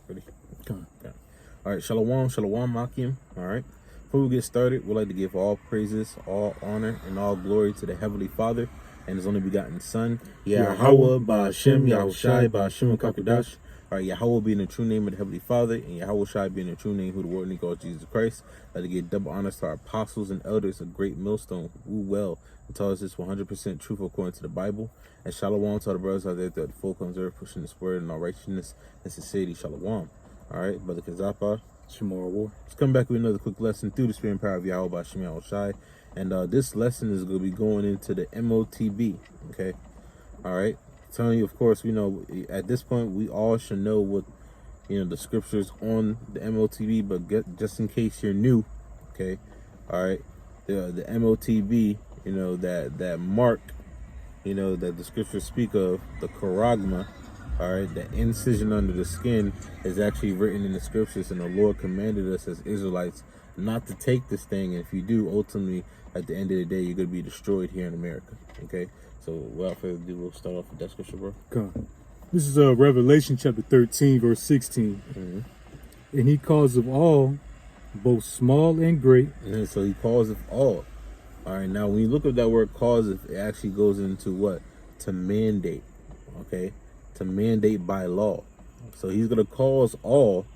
Ready? Come. Okay. All right, Shalom, Shalom, Makim. All right. Before we get started, we'd like to give all praises, all honor, and all glory to the Heavenly Father and His only begotten Son, Yahweh, Ba'Shem, Yahushai, Ba'Shem, Kakadash. All right, Yahweh being the true name of the Heavenly Father, and Yahweh Shai being the true name who the Word and God Jesus Christ. I'd like to give double honors to our apostles and elders, a great millstone who well and tell us this 100% truth according to the Bible. And Shalom to all the brothers out there that the full comes earth, pushing this word in all righteousness and sincerity. Shalom. All right, Brother Kazapa. Shamar War. Let's come back with another quick lesson through the Spirit and power of Yahweh by Shemi Shai. And this lesson is going to be going into the MOTB. Okay. All right. Telling you, of course, we know at this point we all should know what the scriptures on the MOTB, but just in case you're new, okay. All right. The MOTB, that mark, that the scriptures speak of, the charagma. All right, the incision under the skin is actually written in the scriptures, and the Lord commanded us as Israelites not to take this thing. And if you do, ultimately, at the end of the day, you're going to be destroyed here in America. Okay, so without further ado, we'll start off with that scripture, bro. Come. This is Revelation chapter 13, verse 16. Mm-hmm. And he calls of all, both small and great. And so he calls of all. All right, now when you look at that word cause, it actually goes into what? To mandate. Okay. To mandate by law. So he's going to cause all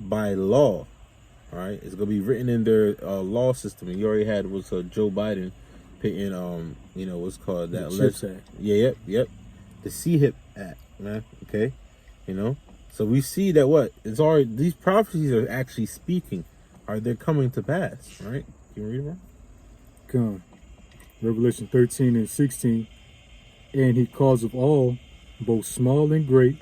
by law. All right. It's going to be written in their law system. And you already had was Joe Biden pitting, what's called that. The CHIPS Act. Yeah, yep. The CHIP Act, man. Okay. So we see that it's already, these prophecies are actually speaking. They're coming to pass. All right. Can you read it, bro? Come. Revelation 13 and 16. And he calls of all, both small and great,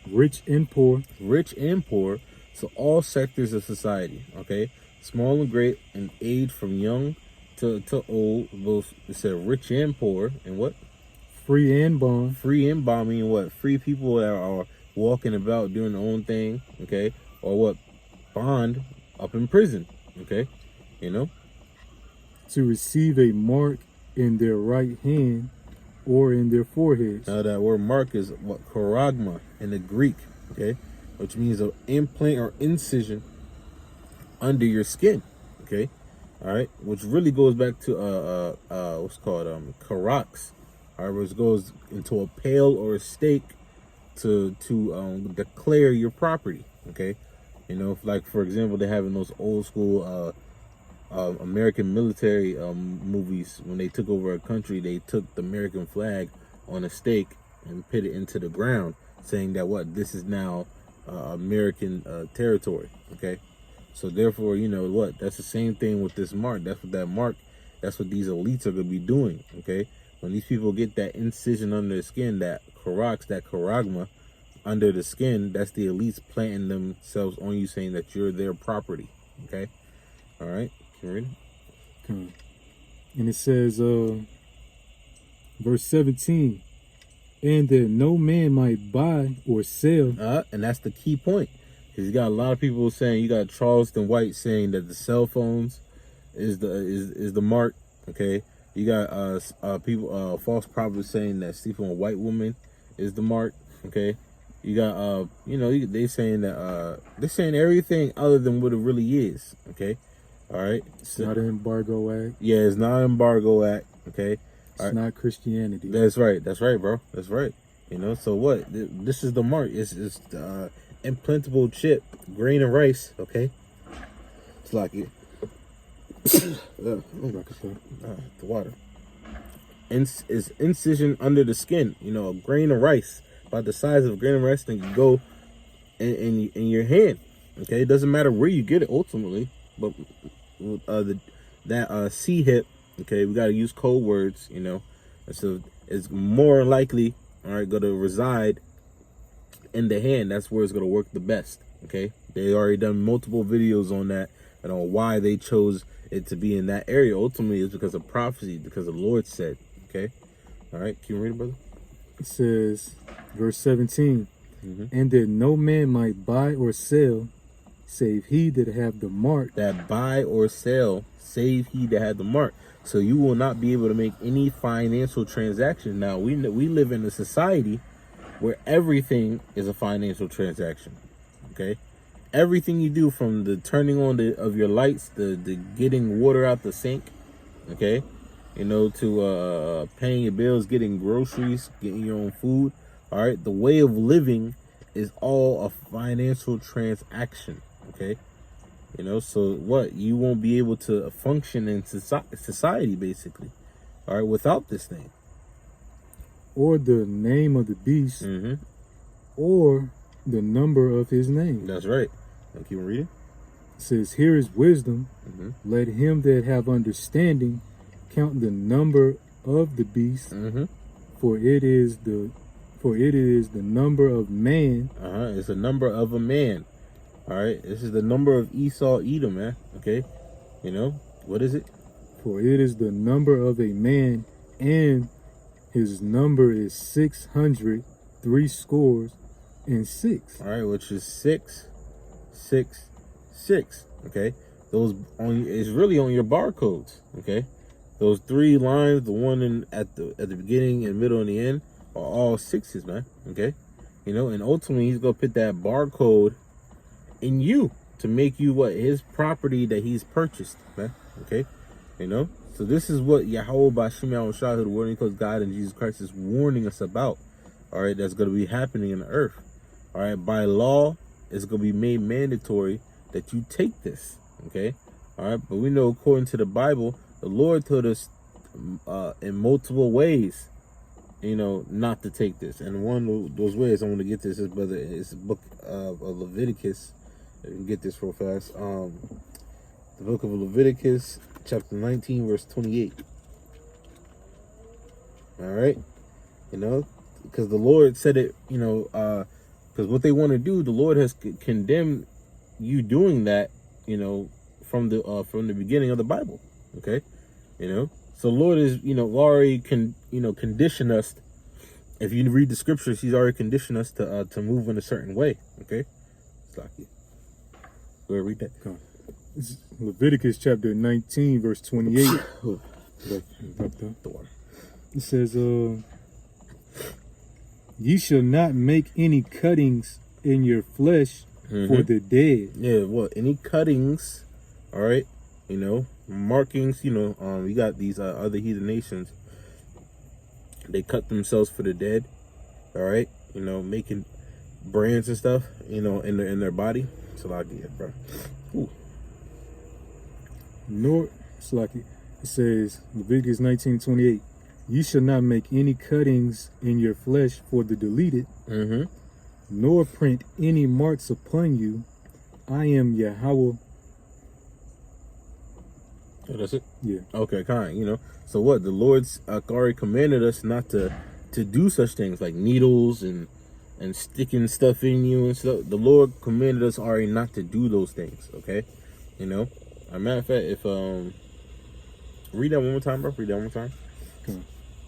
rich and poor. Rich and poor. So all sectors of society, okay? Small and great, and age from young to old. Both, it said rich and poor. And what? Free and bond. Free and bond, meaning what? Free people that are walking about doing their own thing, okay? Or what? Bond up in prison, okay? To receive a mark in their right hand or in their foreheads. Now that word mark is what? Charagma in the Greek, okay? Which means an implant or incision under your skin, okay? All right, which really goes back to what's called karax, all right, which goes into a pail or a stake to declare your property, okay? Like for example, they have in those old school American military movies, when they took over a country, they took the American flag on a stake and put it into the ground, saying that this is now American territory. Okay, so therefore, that's the same thing with this mark. That's what these elites are going to be doing. Okay, when these people get that incision under the skin, that charagma under the skin, that's the elites planting themselves on you, saying that you're their property. Okay, all right. Can you read it? And it says, verse 17, and that no man might buy or sell. And that's the key point. Because you got a lot of people saying, you got Charleston White saying that the cell phones is the mark. Okay, you got people, false prophets saying that sleeping with a white woman is the mark. Okay, you got they saying that they're saying everything other than what it really is. Okay. All right. It's not an embargo act. Yeah, it's not an embargo act. Okay. It's not Christianity. That's right. That's right, bro. That's right. So what? This is the mark. It's the implantable chip, grain of rice. Okay. It's like it. The water. Is incision under the skin. A grain of rice, about the size of a grain of rice, then you go in your hand. Okay. It doesn't matter where you get it ultimately. But that C-hip, okay, we got to use code words, and so it's more likely, all right, going to reside in the hand. That's where it's going to work the best, okay? They already done multiple videos on that and on why they chose it to be in that area. Ultimately, it's because of prophecy, because the Lord said, okay? All right, can you read it, brother? It says, verse 17, and that no man might buy or sell, save he that have the mark. That buy or sell, save he that have the mark. So you will not be able to make any financial transaction. Now, we live in a society where everything is a financial transaction. Okay, everything you do, from the turning on of your lights, the getting water out the sink, okay, to paying your bills, getting groceries, getting your own food. All right, the way of living is all a financial transaction. Okay, so what, you won't be able to function in society basically. All right, without this thing. Or the name of the beast, or the number of his name. That's right. Now keep reading. It says, here is wisdom. Let him that have understanding count the number of the beast, for it is the number of man. It's the number of a man. All right, this is the number of Esau, Edom, man. Okay, what is it? For it is the number of a man, and his number is 666. All right, which is 666. Okay, those is really on your barcodes. Okay, those 3 lines, the one at the beginning and middle and the end, are all sixes, man. Okay, and ultimately he's gonna put that barcode in you to make you his property that he's purchased, man. Okay, so this is what Yahweh Bashim Yahushua, the word because God and Jesus Christ, is warning us about. All right, that's going to be happening in the earth. All right, by law, it's going to be made mandatory that you take this. Okay, all right, but we know according to the Bible, the Lord told us in multiple ways, not to take this. And one of those ways I want to get this is, brother, it's the book of Leviticus. You can get this real fast. The book of Leviticus, chapter 19, verse 28. All right, because the Lord said it, because what they want to do, the Lord has condemned you doing that, from the beginning of the Bible. Okay, so the Lord is, already conditioned us. If you read the scriptures, He's already conditioned us to move in a certain way. Okay, go ahead, read that. Come on. It's Leviticus chapter 19, verse 28. It says, ye shall not make any cuttings in your flesh for the dead. Yeah, any cuttings, all right, markings, we got these other heathen nations. They cut themselves for the dead, all right, making brands and stuff, in their body. So I get, bro. Ooh. Nor, it says, Leviticus 19:28, ye shall not make any cuttings in your flesh for the deleted, nor print any marks upon you. I am Yahweh. Oh, that's it? Yeah. Okay, kind. So what? The Lord's already commanded us not to do such things like needles and sticking stuff in you and stuff. The Lord commanded us already not to do those things. Okay, As a matter of fact, if read that one more time, bro. Read that one more time.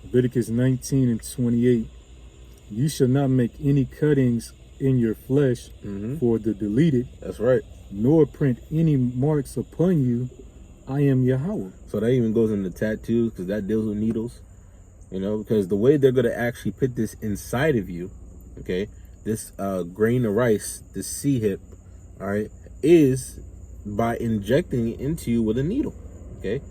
Leviticus 19:28. You shall not make any cuttings in your flesh for the deleted. That's right. Nor print any marks upon you. I am Yahweh. So that even goes into tattoos, because that deals with needles. Because the way they're going to actually put this inside of you, okay, this grain of rice, this sea hip, all right, is by injecting it into you with a needle. Okay,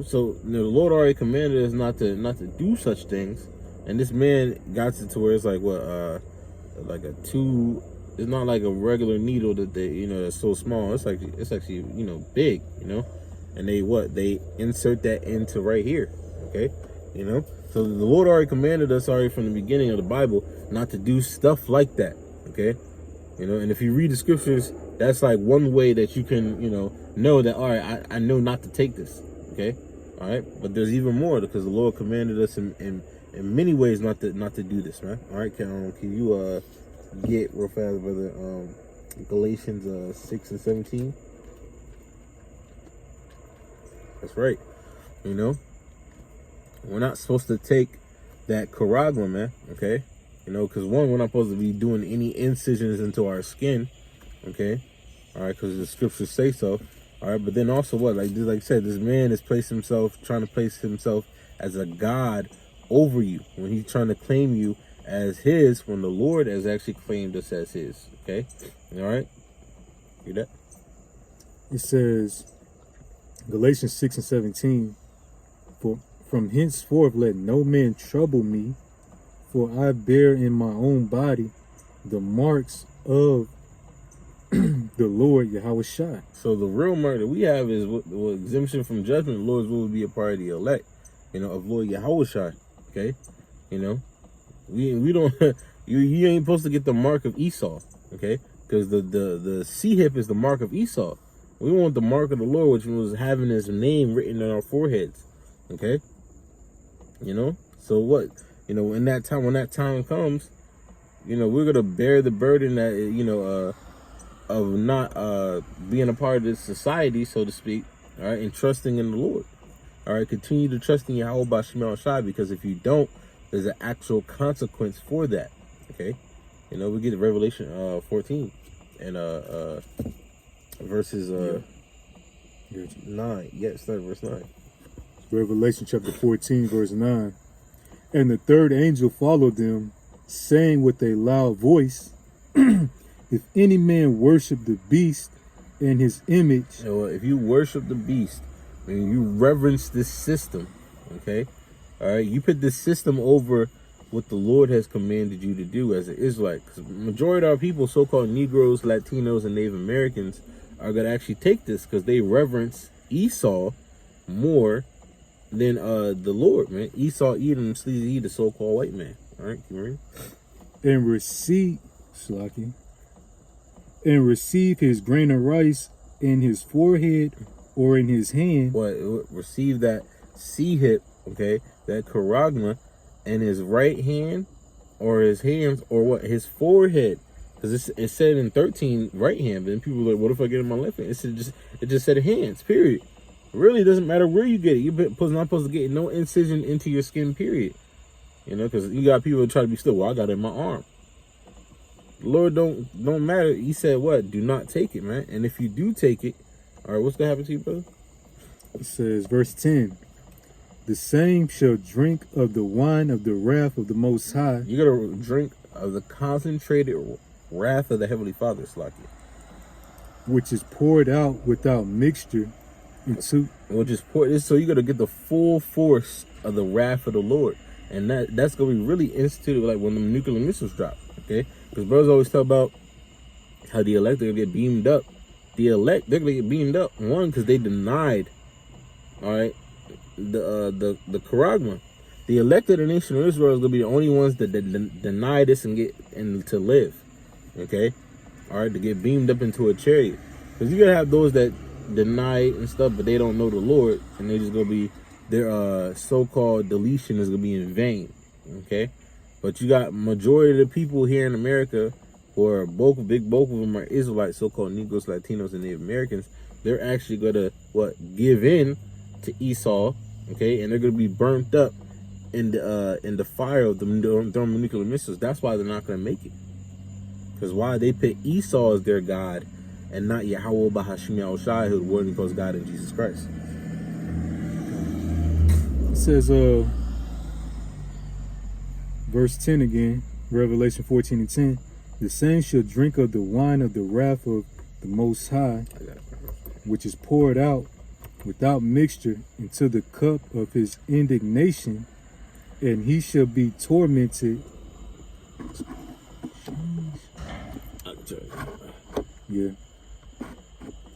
so the Lord already commanded us not to do such things, and this man got it to where it's like like a 2. It's not like a regular needle that they, that's so small. It's actually big, and they insert that into right here. Okay, so the Lord already commanded us already from the beginning of the Bible not to do stuff like that. Okay, and if you read the scriptures, that's like one way that you can, know that, all right, I know not to take this. Okay, all right, but there's even more, because the Lord commanded us in many ways not to do this, man. All right, can you get real fast, brother, Galatians 6:17? That's right. We're not supposed to take that charagma, man. Okay, because one, we're not supposed to be doing any incisions into our skin. Okay, all right, because the scriptures say so. All right, but then also what, like I said, this man is trying to place himself as a god over you, when he's trying to claim you as his when the Lord has actually claimed us as his. Okay? All right? Read that. It says, Galatians 6:17, for from henceforth let no man trouble me, for I bear in my own body the marks of the Lord Yahweh Shai. So the real mark that we have is what exemption from judgment. The Lord's will be a part of the elect, of Lord Yahweh Shai. Okay? We don't you ain't supposed to get the mark of Esau, okay? Because the C hip is the mark of Esau. We want the mark of the Lord, which was having his name written on our foreheads. Okay? So what? When that time comes, we're gonna bear the burden that of not being a part of this society, so to speak, all right, and trusting in the Lord. All right, continue to trust in Yahweh Bashim El Shai, because if you don't, there's an actual consequence for that. Okay? We get to Revelation 14 and verses 9. Yeah, start verse 9. Revelation chapter 14, verse 9. And the third angel followed them, saying with a loud voice, if any man worship the beast and his image. If you worship the beast and you reverence this system, okay? All right, you put this system over what the Lord has commanded you to do as an Israelite. Because the majority of our people, so-called Negroes, Latinos, and Native Americans, are going to actually take this because they reverence Esau more than the Lord, man. Esau, Edom, sleazy, the so-called white man. All right, keep reading. And receive his grain of rice in his forehead or in his hand. What? Receive that C-hip, okay, that charagma in his right hand or his hands or what? His forehead. Because it said in 13 right hand, but then people were like, what if I get it in my left hand? It just said hands, period. It really doesn't matter where you get it. You're not supposed to get no incision into your skin, period. Because you got people that try to be still. Well, I got it in my arm. The Lord don't matter. He said what? Do not take it, man. And if you do take it, all right, what's going to happen to you, brother? It says, verse 10, the same shall drink of the wine of the wrath of the Most High. You got to drink of the concentrated wrath of the Heavenly Father, Slakia. Which is poured out without mixture into. Which is poured. So you got to get the full force of the wrath of the Lord. And that's going to be really instituted like when the nuclear missiles drop, okay? Because brothers always talk about how the elect are going to get beamed up. The elect, they're going to get beamed up. One, because they denied, all right, the charagma. The elect of the nation of Israel is going to be the only ones that deny this and to live, okay? All right, to get beamed up into a chariot. Because you're going to have those that deny it and stuff, but they don't know the Lord, and they're just going to be, their so-called deletion is going to be in vain, okay? But you got majority of the people here in America who are bulk of them are Israelites, so-called Negroes, Latinos, and Native Americans. They're actually going to, give in to Esau, okay? And they're going to be burnt up in the fire of the thermonuclear missiles. That's why they're not going to make it. Because why? They put Esau as their God and not Yahweh Bahashim Yahushai, who the word calls God in Jesus Christ. It says, verse 10 again, Revelation 14:10, the same shall drink of the wine of the wrath of the Most High, which is poured out without mixture into the cup of his indignation, and he shall be tormented. Yeah.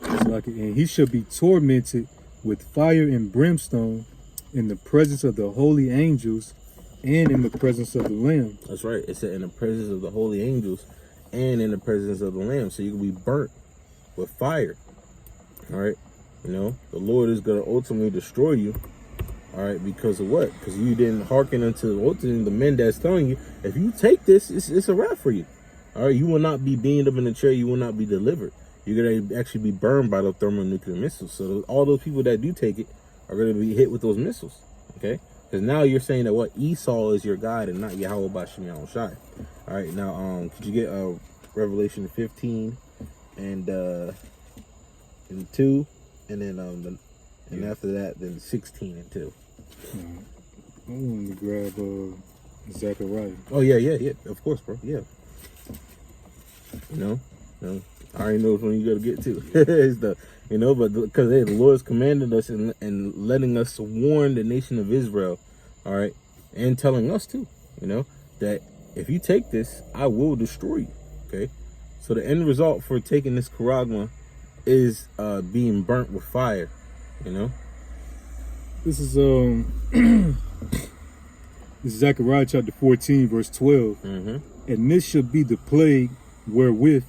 It's like it. And he shall be tormented with fire and brimstone in the presence of the holy angels and in the presence of the Lamb. That's right. It said in the presence of the holy angels and in the presence of the Lamb. So you can be burnt with fire. All right. The Lord is going to ultimately destroy you. All right. Because of what? Because you didn't hearken unto ultimately the men that's telling you, if you take this, it's a wrap for you. All right. You will not be beamed up in the chair. You will not be delivered. You're going to actually be burned by the thermonuclear missiles. So all those people that do take it are going to be hit with those missiles. Okay. Because now you're saying that Esau is your God and not Yahweh Bashim Yahushai. All right. Now, could you get Revelation 15 and 2, and then after that, then 16 and 2. I wanted to grab Zachariah. Oh yeah. Of course, bro. Yeah. You know, I already know which one you got to get to. It's the, but because the Lord's commanded us and letting us warn the nation of Israel, all right, and telling us too, that if you take this, I will destroy you. Okay, so the end result for taking this charagma is being burnt with fire. This is this is Zechariah chapter 14, verse 12. Mm-hmm. And this shall be the plague wherewith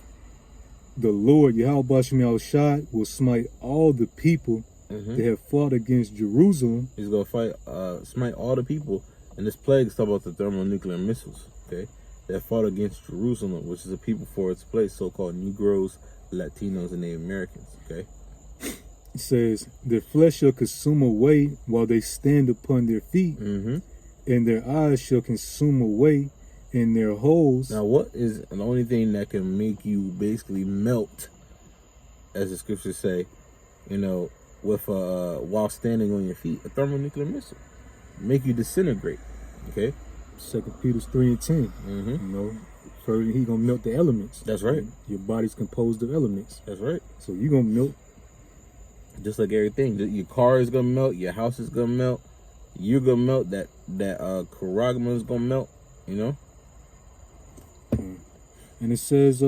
the Lord Yahweh Bashem Yahushai will smite all the people that have fought against Jerusalem. He's gonna smite all the people, and this plague is talking about the thermonuclear missiles. Okay, that fought against Jerusalem, which is a people for its place, so-called Negroes, Latinos, and Native Americans. Okay. It says, their flesh shall consume away while they stand upon their feet, Mm-hmm. and their eyes shall consume away in their holes. Now, what is the only thing that can make you basically melt, as the scriptures say, with while standing on your feet? A thermonuclear missile. Make you disintegrate. Okay. 2 Peter 3 and 10. Mm-hmm. So he gonna melt the elements. That's right. Your body's composed of elements. That's right. So you gonna melt. Just like everything, your car is gonna melt, your house is gonna melt, you're gonna melt. That charagma is gonna melt. And it says,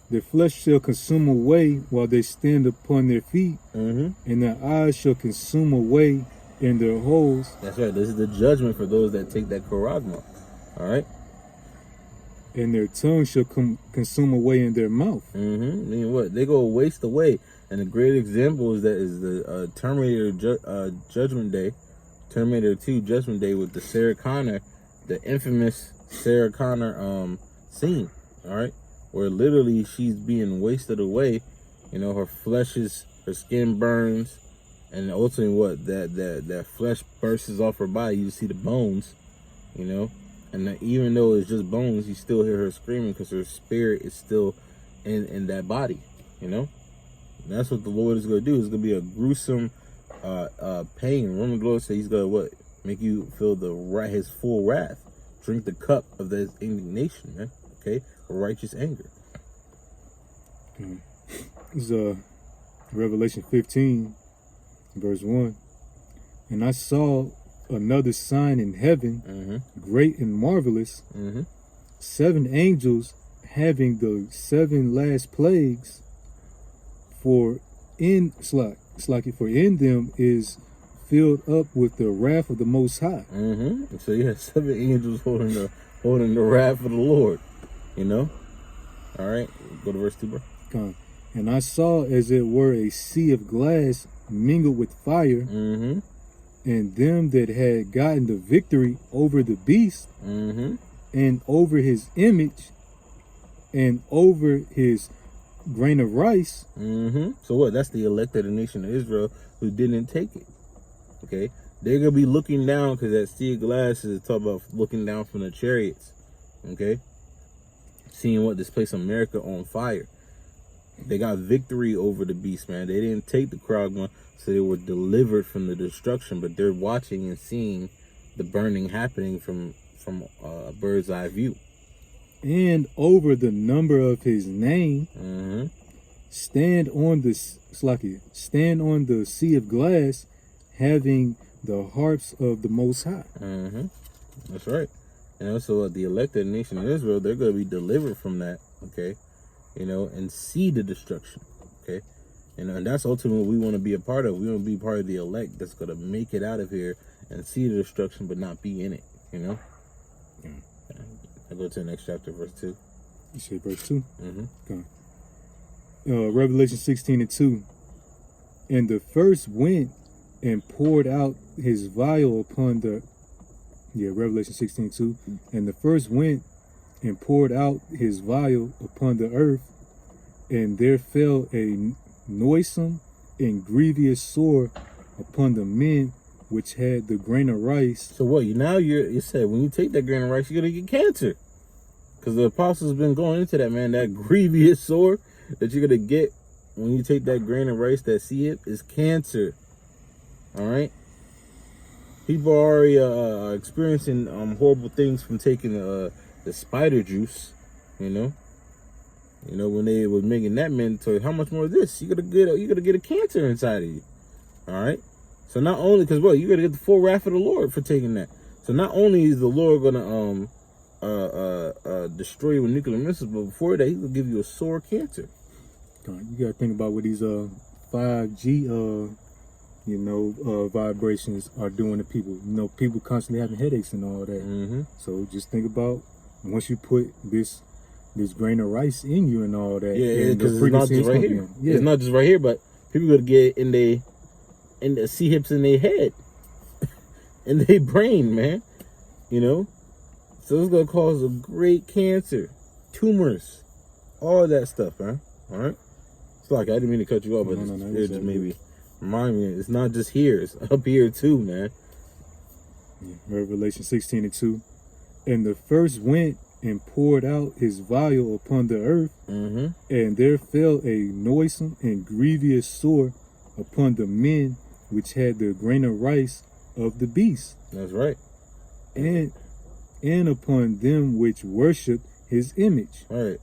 their flesh shall consume away while they stand upon their feet, Mm-hmm. and their eyes shall consume away in their holes. That's right. This is the judgment for those that take that charagma. All right. And their tongue shall consume away in their mouth. Mm-hmm. I mean, what? They go waste away. And a great example is the Terminator Judgment Day, Terminator 2 Judgment Day with the Sarah Connor, the infamous Sarah Connor scene. All right, where literally she's being wasted away. Her her skin burns, and ultimately what that flesh bursts off her body. You see the bones, and that even though it's just bones, you still hear her screaming because her spirit is still in that body. And that's what the Lord is going to do. It's going to be a gruesome pain. Roman Lord says he's going to what? Make you feel his full wrath. Drink the cup of his indignation, man. Okay? Righteous anger. This is Revelation 15, verse 1. And I saw another sign in heaven, great and marvelous, 7 angels having the 7 last plagues, for in them is filled up with the wrath of the Most High. Mm-hmm. So you have 7 angels holding the wrath of the Lord. All right, go to verse 2, bro. And I saw as it were a sea of glass mingled with fire, and them that had gotten the victory over the beast, and over his image, and over his grain of rice. So what? That's the elect of the nation of Israel who didn't take it. Okay, they're gonna be looking down because that sea of glass is talk about looking down from the chariots. Okay, seeing what this place America on fire. They got victory over the beast, man. They didn't take the charagma, so they were delivered from the destruction. But they're watching and seeing the burning happening from a bird's eye view. And over the number of his name, stand on the sea of glass, having the harps of the Most High. That's right. And also the elected nation of Israel, they're going to be delivered from that. Okay, and see the destruction. Okay, and that's ultimately what we want to be a part of. We want to be part of the elect that's going to make it out of here and see the destruction, but not be in it. I go to the next chapter, verse 2. You say verse 2? Revelation 16 and 2. And the first went and poured out his vial upon the... Revelation 16 and 2. And the first went and poured out his vial upon the earth, and there fell a noisome and grievous sore upon the men which had the grain of rice. So what? You said when you take that grain of rice, you're gonna get cancer, because the apostles been going into that, man. That grievous sore that you're gonna get when you take that grain of rice, that see it, is cancer. All right. People are already experiencing horrible things from taking the spider juice. You know, when they was making that mandatory. How much more of this? You gotta get a cancer inside of you. All right. So not only because you gotta get the full wrath of the Lord for taking that. So not only is the Lord gonna destroy you with nuclear missiles, but before that, He will give you a sore cancer. You gotta think about what these 5G vibrations are doing to people. People constantly having headaches and all that. Mm-hmm. So just think about once you put this grain of rice in you and all that. Yeah, because it's not just right here. Yeah. It's not just right here, but people gonna get in the C-hips in their head, in their brain, man. So it's gonna cause a great cancer, tumors, all that stuff, man. All right. It's like I didn't mean to cut you off, but it just maybe remind me. It's not just here; it's up here too, man. Yeah. Revelation 16:2, and the first went and poured out his vial upon the earth, and there fell a noisome and grievous sore upon the men which had the grain of rice of the beast. That's right. And upon them which worship his image. All right,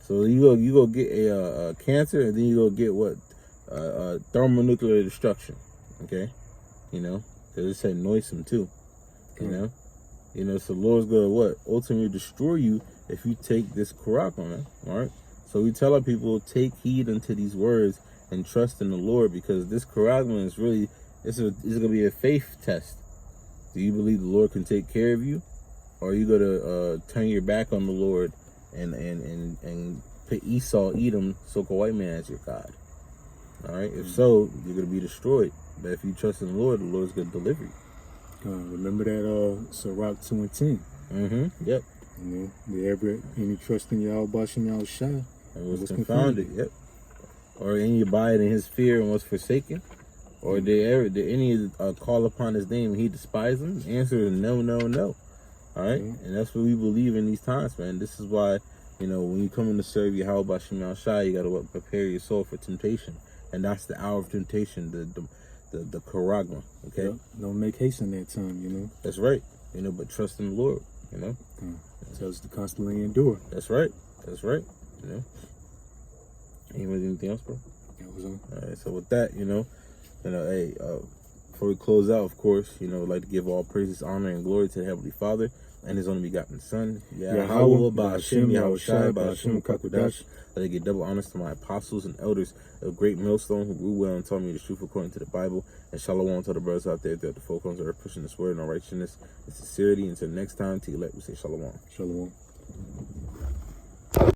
so you go get a cancer, and then you go get what thermonuclear destruction. Okay, because it said noisome too. So the Lord's gonna ultimately destroy you if you take this charagma, man. All right. So we tell our people, take heed unto these words and trust in the Lord, because this charagma is really it's gonna be a faith test. Do you believe the Lord can take care of you, or are you gonna turn your back on the Lord and put Esau, Edom, so-called white man, as your God? All right. If so, you're gonna be destroyed. But if you trust in the Lord is gonna deliver you. Remember that Sirach 2:10. Yep. Did ever any trust in Yahweh Shem Yahushua? It was confounded. Yep. Or any abide in His fear and was forsaken. Or did any call upon His name and He despised them? The answer is no, no, no. All right. And that's what we believe in these times, man. This is why when you come in to serve Yahweh Shem Yahushua, you gotta prepare your soul for temptation, and that's the hour of temptation. The charagma, okay? Yep. Don't make haste in that time, That's right. But trust in the Lord, It tells us to constantly endure. That's right. Anything else, bro? That was all. All right, so with that, hey, before we close out, of course, I'd like to give all praises, honor, and glory to the Heavenly Father and His only begotten Son, Yahweh, Ba'ashem, Yahushai, Ba'ashem, Kakudash. Let I give double honors to my apostles and elders of Great Millstone who grew well and taught me the truth according to the Bible. And shalom to the brothers out there that the folk ones are pushing this word in all righteousness and sincerity. Until next time, to elect, we say shalom. Shalom.